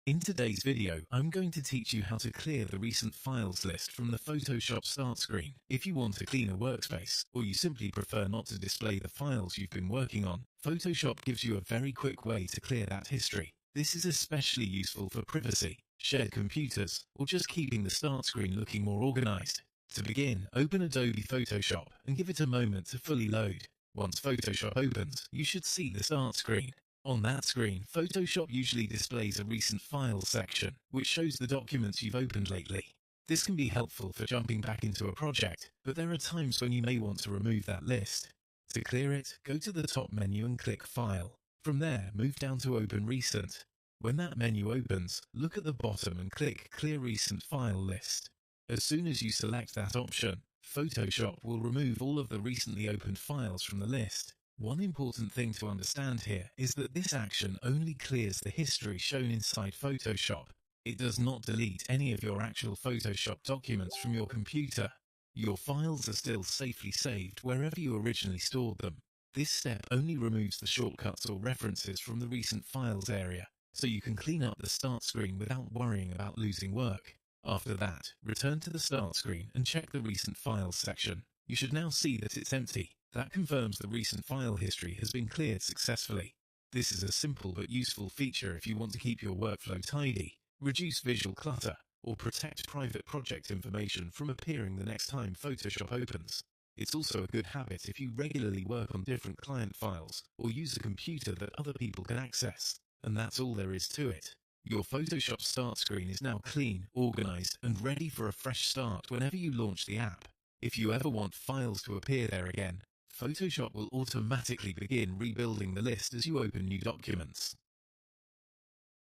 In today's video, I'm going to teach you how to clear the recent files list from the Photoshop Start screen. If you want a cleaner workspace, or you simply prefer not to display the files you've been working on, Photoshop gives you a very quick way to clear that history. This is especially useful for privacy, shared computers, or just keeping the Start screen looking more organized. To begin, open Adobe Photoshop and give it a moment to fully load. Once Photoshop opens, you should see the Start screen. On that screen, Photoshop usually displays a recent files section, which shows the documents you've opened lately. This can be helpful for jumping back into a project, but there are times when you may want to remove that list. To clear it, go to the top menu and click File. From there, move down to Open Recent. When that menu opens, look at the bottom and click Clear Recent File List. As soon as you select that option, Photoshop will remove all of the recently opened files from the list. One important thing to understand here is that this action only clears the history shown inside Photoshop. It does not delete any of your actual Photoshop documents from your computer. Your files are still safely saved wherever you originally stored them. This step only removes the shortcuts or references from the recent files area, so you can clean up the Start screen without worrying about losing work. After that, return to the Start screen and check the Recent Files section. You should now see that it's empty. That confirms the recent file history has been cleared successfully. This is a simple but useful feature if you want to keep your workflow tidy, reduce visual clutter, or protect private project information from appearing the next time Photoshop opens. It's also a good habit if you regularly work on different client files or use a computer that other people can access. And that's all there is to it. Your Photoshop Start screen is now clean, organized, and ready for a fresh start whenever you launch the app. If you ever want files to appear there again, Photoshop will automatically begin rebuilding the list as you open new documents.